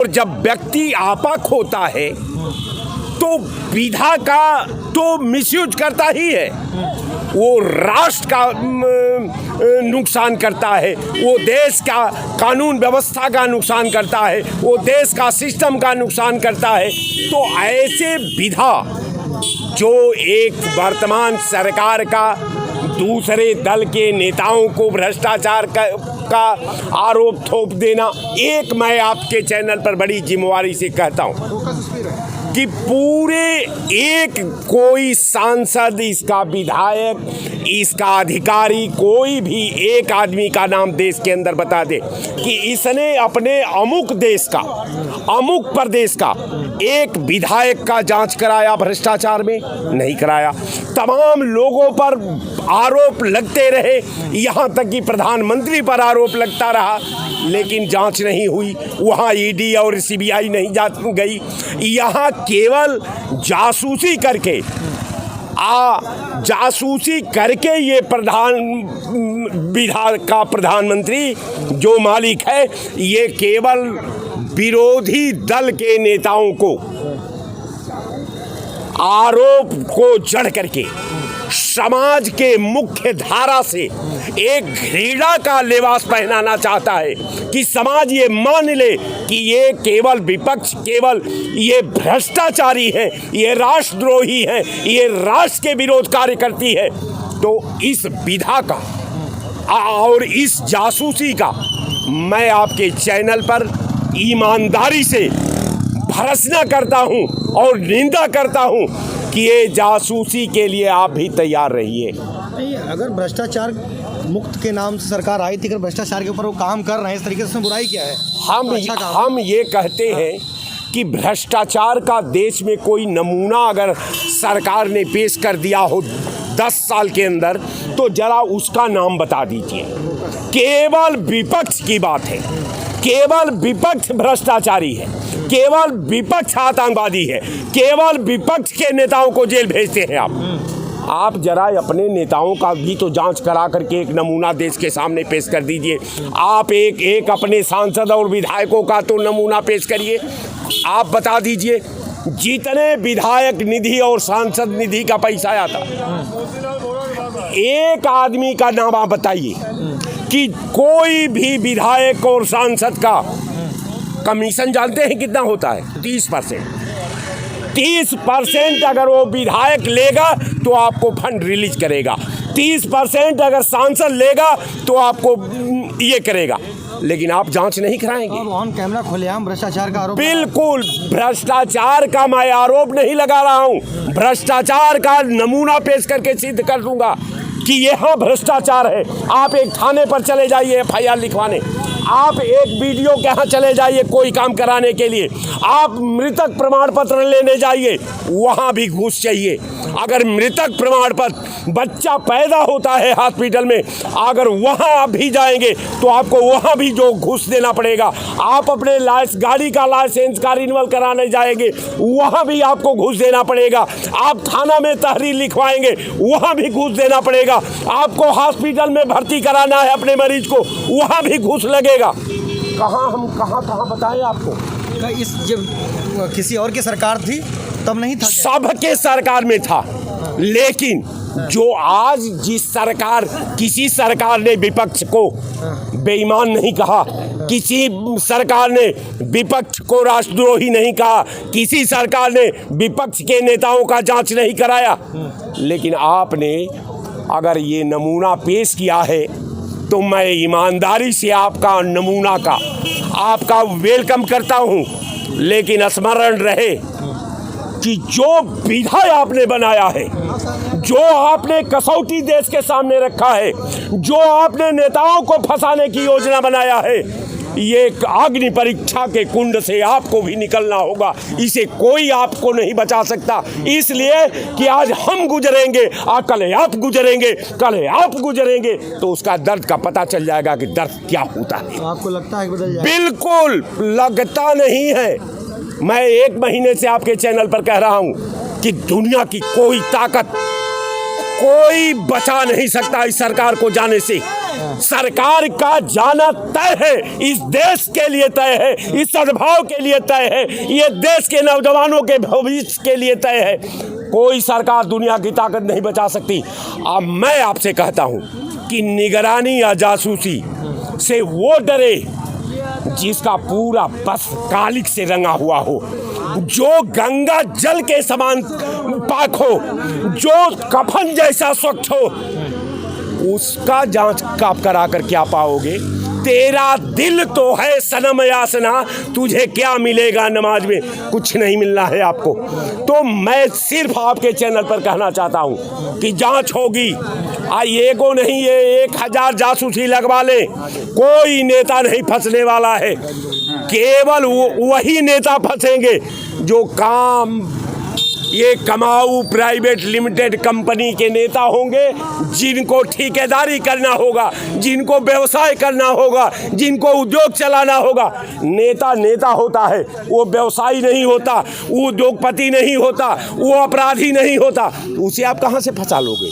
और जब व्यक्ति आपाक होता है तो विधा का तो मिसयूज करता ही है। वो राष्ट्र का नुकसान करता है, वो देश का कानून व्यवस्था का नुकसान करता है, वो देश का सिस्टम का नुकसान करता है। तो ऐसे विधा जो एक वर्तमान सरकार का दूसरे दल के नेताओं को भ्रष्टाचार का आरोप थोप देना, एक मैं आपके चैनल पर बड़ी जिम्मेवारी से कहता हूँ कि पूरे एक कोई सांसद, इसका विधायक, इसका अधिकारी, कोई भी एक आदमी का नाम देश के अंदर बता दे कि इसने अपने अमुक देश का, अमुक प्रदेश का एक विधायक का जांच कराया भ्रष्टाचार में? नहीं कराया। तमाम लोगों पर आरोप लगते रहे, यहाँ तक कि प्रधानमंत्री पर आरोप लगता रहा, लेकिन जांच नहीं हुई। वहाँ ईडी और सीबीआई नहीं जा गई। यहाँ केवल जासूसी करके ये प्रधानमंत्री जो मालिक है, ये केवल विरोधी दल के नेताओं को आरोप को जड़ करके समाज के मुख्य धारा से एक घृणा का लिबास पहनाना चाहता है कि समाज ये मान ले कि ये केवल विपक्ष, केवल ये भ्रष्टाचारी है, ये राष्ट्रद्रोही है, ये राष्ट्र के विरोध कार्य करती है। तो इस विधा का और इस जासूसी का मैं आपके चैनल पर ईमानदारी से भर्त्सना करता हूं और निंदा करता हूं कि ये जासूसी के लिए आप भी तैयार रहिए। नहीं, अगर भ्रष्टाचार मुक्त के नाम से सरकार आई थी, अगर भ्रष्टाचार के ऊपर वो काम कर रहे हैं, इस तरीके से बुराई क्या है? हम ये कहते हैं कि भ्रष्टाचार का देश में कोई नमूना अगर सरकार ने पेश कर दिया हो 10 साल के अंदर, तो जरा उसका नाम बता दीजिए। केवल विपक्ष की बात है, केवल विपक्ष भ्रष्टाचारी है, केवल विपक्ष आतंकवादी है, केवल विपक्ष के नेताओं को जेल भेजते हैं आप जरा अपने नेताओं का भी तो जांच करा करके एक नमूना देश के सामने पेश कर दीजिए। आप एक अपने सांसद और विधायकों का तो नमूना पेश करिए। आप बता दीजिए जितने विधायक निधि और सांसद निधि का पैसा आया था, एक आदमी का नाम आप बताइए कि कोई भी विधायक और सांसद का कमीशन जानते हैं कितना होता है? 30%। 30% अगर वो विधायक लेगा तो आपको फंड रिलीज करेगा, 30% अगर सांसद लेगा तो आपको ये करेगा, लेकिन आप जांच नहीं कराएंगे। ऑन कैमरा खुलेआम भ्रष्टाचार का आरोप। बिल्कुल, भ्रष्टाचार का मैं आरोप नहीं लगा रहा हूं, भ्रष्टाचार का नमूना पेश करके सिद्ध कर दूंगा कि यहाँ भ्रष्टाचार है। आप एक थाने पर चले जाइए FIR लिखवाने, आप एक वीडियो के यहाँ चले जाइए कोई काम कराने के लिए, आप मृतक प्रमाण पत्र लेने जाइए, वहाँ भी घूस चाहिए। अगर मृतक प्रमाण पत्र, बच्चा पैदा होता है हॉस्पिटल में, अगर वहाँ आप भी जाएंगे तो आपको वहाँ भी जो घूस देना पड़ेगा। आप अपने गाड़ी का लाइसेंस का रिन्यूअल कराने जाएंगे, वहाँ भी आपको घूस देना पड़ेगा। आप थाना में तहरीर लिखवाएंगे, वहाँ भी घूस देना पड़ेगा। आपको हॉस्पिटल में भर्ती कराना है अपने मरीज को, वहाँ भी घूस लगेगा। कहाँ बताएं आपको? जब किसी और की सरकार थी तब नहीं था, सबके सरकार में था, लेकिन जो आज किसी सरकार ने विपक्ष को बेईमान नहीं कहा, किसी सरकार ने विपक्ष को राष्ट्रद्रोही नहीं कहा, किसी सरकार ने विपक्ष के नेताओं का जांच नहीं कराया, लेकिन आपने अगर ये नमूना पेश किया है तो मैं ईमानदारी से आपका नमूना का आपका वेलकम करता हूं। लेकिन स्मरण रहे कि जो विधा आपने बनाया है, जो आपने कसौटी देश के सामने रखा है, जो आपने नेताओं को फंसाने की योजना बनाया है, ये एक अग्नि परीक्षा के कुंड से आपको भी निकलना होगा। इसे कोई आपको नहीं बचा सकता, इसलिए कि आज हम गुजरेंगे, कल आप गुजरेंगे, कल आप गुजरेंगे, तो उसका दर्द का पता चल जाएगा कि दर्द क्या होता है। तो आपको लगता है कि बदल जाएगा? बिल्कुल लगता नहीं है। मैं 1 महीने से आपके चैनल पर कह रहा हूं कि दुनिया की कोई ताकत, कोई बचा नहीं सकता इस सरकार को जाने से। सरकार का जाना तय है, इस देश के लिए तय है, इस सद्भाव के लिए तय है, ये देश के नौजवानों के भविष्य के लिए तय है। कोई सरकार दुनिया की ताकत नहीं बचा सकती। अब मैं आपसे कहता हूं कि निगरानी या जासूसी से वो डरे जिसका पूरा बस कालिक से रंगा हुआ हो, जो गंगा जल के समान पाक हो, जो कफन जैसा स्वच्छ हो। उसका जांच आप करा कर क्या पाओगे? तेरा दिल तो है सनम यासना, तुझे क्या मिलेगा नमाज में? कुछ नहीं मिलना है आपको। तो मैं सिर्फ आपके चैनल पर कहना चाहता हूं कि जांच होगी। ये को नहीं, ये 1000 जासूसी लगवा ले, कोई नेता नहीं फंसने वाला है। केवल वही नेता फंसेंगे जो काम ये कमाऊ प्राइवेट लिमिटेड कंपनी के नेता होंगे, जिनको ठेकेदारी करना होगा, जिनको व्यवसाय करना होगा, जिनको उद्योग चलाना होगा। नेता नेता होता है, वो व्यवसायी नहीं होता, वो उद्योगपति नहीं होता, वो अपराधी नहीं होता। उसे आप कहाँ से फंसा लोगे?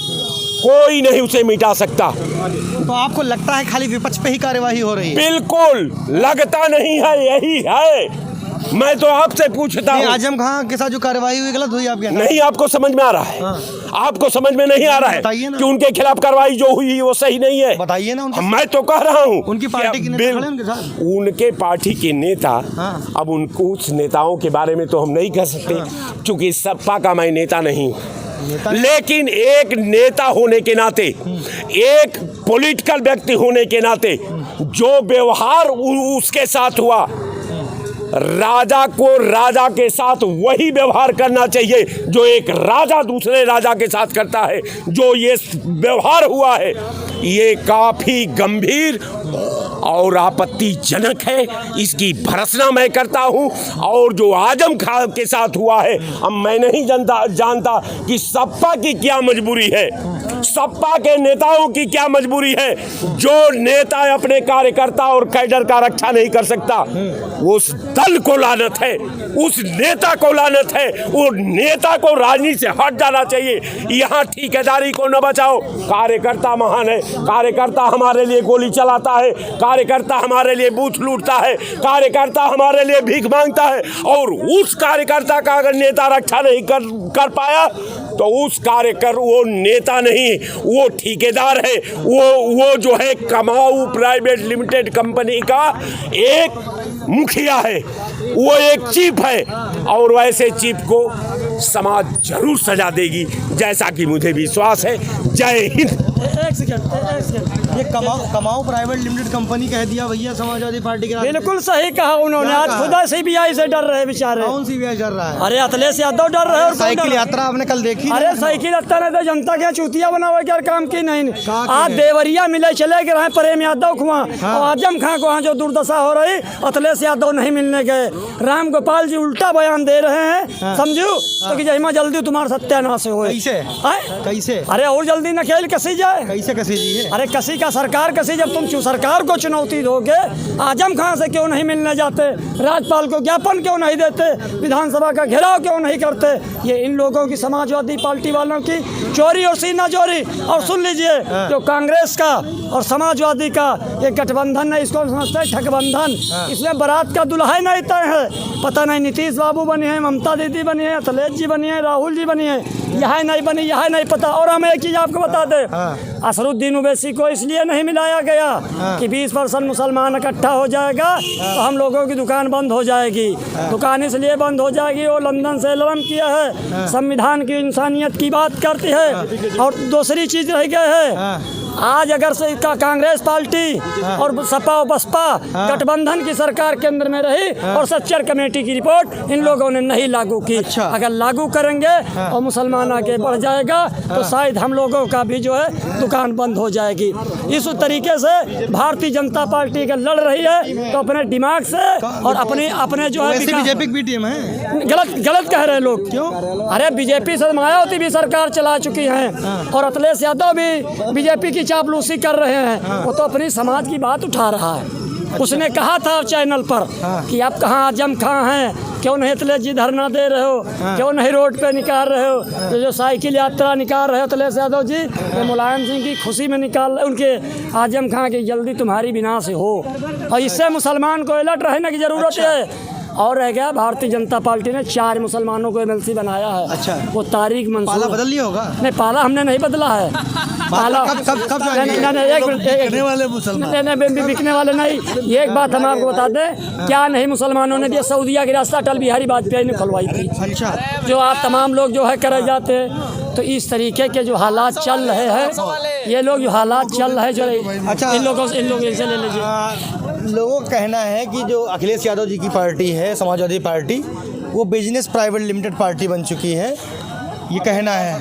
कोई नहीं उसे मिटा सकता। तो आपको लगता है खाली विपक्ष पे ही कार्यवाही हो रही है? बिल्कुल लगता नहीं है, यही है। मैं तो आपसे पूछता हूँ, आजम खां के साथ जो कार्यवाही हुई गलत हुई आपके? नहीं, आपको समझ में आ रहा है? आपको समझ में नहीं आ रहा है कि उनके खिलाफ कार्रवाई जो हुई वो सही नहीं है? बताइए ना। मैं तो कह रहा हूँ उनकी पार्टी के नेता खड़े उनके साथ। उनके पार्टी के नेता, अब उनको उस नेताओं के बारे में तो हम नहीं कह सकते, क्योंकि सपा का मैं नेता नहीं हूँ। लेकिन एक नेता होने के नाते, एक पॉलिटिकल व्यक्ति होने के नाते, जो व्यवहार उसके साथ हुआ, राजा को राजा के साथ वही व्यवहार करना चाहिए जो एक राजा दूसरे राजा के साथ करता है। जो ये व्यवहार हुआ है ये काफी गंभीर और आपत्तिजनक है, इसकी भर्त्सना मैं करता हूं। और जो आजम खां के साथ हुआ है, अब मैं नहीं जानता कि सपा की क्या मजबूरी है, सपा के नेताओं की क्या मजबूरी है। जो नेता अपने कार्यकर्ता और कैडर का रक्षा नहीं कर सकता, उस दल को लानत है, उस नेता को लानत है। वो नेता को राजनीति से हट जाना चाहिए। यहाँ ठेकेदारी को न बचाओ। कार्यकर्ता महान है, कार्यकर्ता हमारे लिए गोली चलाता है, कार्यकर्ता हमारे लिए बूथ लूटता है, कार्यकर्ता हमारे लिए भीख मांगता है। और उस कार्यकर्ता का अगर नेता रक्षा नहीं कर पाया तो उस वो नेता नहीं, वो ठेकेदार है। वो जो है कमाऊ प्राइवेट लिमिटेड कंपनी का एक मुखिया है, वो एक चीफ है। और वैसे चीफ को समाज जरूर सजा देगी, जैसा कि मुझे विश्वास है। जय हिंद। एक सेकंड, ये कमाऊ प्राइवेट लिमिटेड कंपनी कह दिया भैया समाजवादी पार्टी के? बिल्कुल सही कहा उन्होंने। आज खुदा सीबीआई से डर रहे बेचारे। कौन सीबीआई डर रहा है? अरे अखिलेश यादव डर रहे। और साइकिल यात्रा आपने कल देखी? अरे साइकिल यात्रा ने तो जनता के चूतिया बना हुआ क्या काम की नहीं। आज देवरिया मिले चले गए रहे प्रेम यादव खुआ और आजम खां को जो दुर्दशा हो रही, अखिलेश यादव नहीं मिलने गए। राम गोपाल जी उल्टा बयान दे रहे हैं, समझो तो कि जहिमा जल्दी तुम्हारा सत्यानाश हो। कैसे? अरे और जल्दी न खेल कसी जाए। कैसे कसी जी? अरे कसी का सरकार कसी, जब तुम सरकार को चुनौती दोगे। आजम खां से क्यों नहीं मिलने जाते? राज्यपाल को ज्ञापन क्यों नहीं देते? विधानसभा का घेराव क्यों नहीं करते? ये इन लोगों की, समाजवादी पार्टी वालों की चोरी और सीना चोरी। और सुन लीजिए, जो कांग्रेस का और समाजवादी का ये गठबंधन है, इसको समझते हैं ठगबंधन। इसमें बारात का दुल्हा नहीं तय है। पता नहीं नीतीश बाबू बनी है, ममता दीदी बनी है, अखिलेश जी बनी है, राहुल जी बनी है, यह नहीं बनी, यह नहीं पता। और हम एक चीज आपको बता दें, असरुद्दीन ओवैसी को इसलिए नहीं मिलाया गया कि 20% मुसलमान इकट्ठा हो जाएगा तो हम लोगों की दुकान बंद हो जाएगी। दुकान इसलिए बंद हो जाएगी, वो लंदन से एलान किया है, संविधान की इंसानियत की बात करती है। और दूसरी चीज रह गई है, आज अगर से कांग्रेस पार्टी और सपा और बसपा गठबंधन की सरकार केंद्र में रही और सच्चर कमेटी की रिपोर्ट इन लोगों ने नहीं लागू की। अगर लागू करेंगे और मुसलमान आगे बढ़ जाएगा तो शायद हम लोगों का भी जो है दुकान बंद हो जाएगी। इस तरीके से भारतीय जनता पार्टी का लड़ रही है तो अपने दिमाग से और अपने जो है बीजेपी की टीम है। गलत कह रहे हैं लोग। क्यों? अरे बीजेपी से मायावती भी सरकार चला चुकी है और अखिलेश यादव भी बीजेपी की चापलूसी कर रहे हैं। वो तो अपनी समाज की बात उठा रहा है। उसने कहा था चैनल पर कि आप कहाँ आजम खां हैं, क्यों नहीं अखिलेश जी धरना दे रहे हो, क्यों नहीं रोड पे निकाल रहे हो, तो जो साइकिल यात्रा निकाल रहे हो अखिलेश यादव जी, ये मुलायम सिंह की खुशी में निकाल रहे, उनके आजम खां की जल्दी तुम्हारी विनाश हो। और इससे मुसलमान को अलर्ट रहने की ज़रूरत है। और रह गया, भारतीय जनता पार्टी ने 4 मुसलमानों को एमएलसी बनाया है। अच्छा। वो तारीख मंसूर पाला बदल लिया होगा? नहीं, पाला हमने नहीं बदला है। पाला कब बिकने वाले मुसलमान नहीं, बिकने वाले नहीं। ये एक बात हम आपको बता दें, क्या नहीं मुसलमानों ने दिया, सऊदीया की रास्ता अटल बिहारी वाजपेयी ने खुलवाई थी। अच्छा। जो आप तमाम लोग जो है करे जाते हैं, तो इस तरीके के जो हालात चल रहे हैं, ये लोग जो हालात चल रहे हैं, जो अच्छा, इन लोगों से ले लीजिए। लोगों का कहना है कि जो अखिलेश यादव जी की पार्टी है, समाजवादी पार्टी, वो बिजनेस प्राइवेट लिमिटेड पार्टी बन चुकी है। ये कहना है,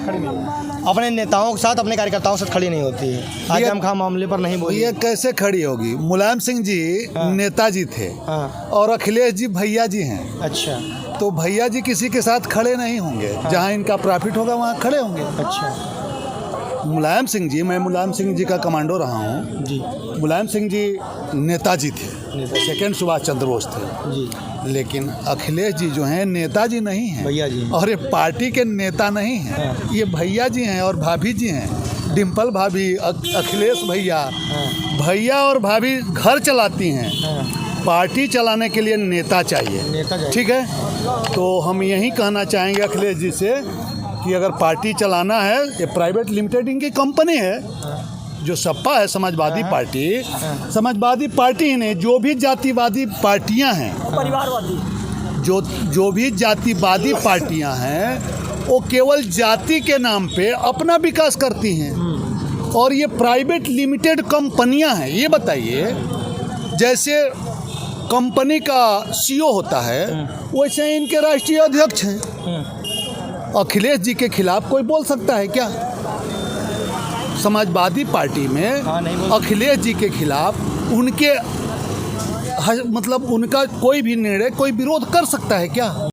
अपने नेताओं के साथ, अपने कार्यकर्ताओं के साथ खड़ी नहीं होती है। आजम खां मामले पर नहीं बोली। ये कैसे खड़ी होगी? मुलायम सिंह जी नेताजी थे और अखिलेश जी भैया जी हैं। अच्छा। तो भैया जी किसी के साथ खड़े नहीं होंगे। जहाँ इनका प्रॉफिट होगा वहाँ खड़े होंगे। अच्छा। मुलायम सिंह जी, मैं मुलायम सिंह जी का कमांडो रहा हूँ जी। मुलायम सिंह जी नेताजी थे, सेकेंड सुभाष चंद्र बोस थे जी। लेकिन अखिलेश जी जो हैं नेताजी नहीं हैं, भैया जी। और ये पार्टी के नेता नहीं हैं। ये भैया जी हैं और भाभी जी हैं। डिम्पल भाभी, अखिलेश भैया, भैया और भाभी घर चलाती हैं। पार्टी चलाने के लिए नेता चाहिए। ठीक है, तो हम यही कहना चाहेंगे अखिलेश जी से कि अगर पार्टी चलाना है, ये प्राइवेट लिमिटेड इनकी कंपनी है। जो सपा है समाजवादी पार्टी, समाजवादी पार्टी ही नहीं, जो भी जातिवादी पार्टियां हैं, परिवारवादी, जो भी जातिवादी पार्टियां हैं, वो केवल जाति के नाम पे अपना विकास करती हैं। और ये प्राइवेट लिमिटेड कंपनियां हैं। ये बताइए, जैसे कंपनी का सीईओ होता है, वैसे इनके राष्ट्रीय अध्यक्ष हैं। अखिलेश जी के खिलाफ कोई बोल सकता है क्या? समाजवादी पार्टी में अखिलेश जी के खिलाफ उनके मतलब उनका कोई भी निर्णय कोई विरोध कर सकता है क्या?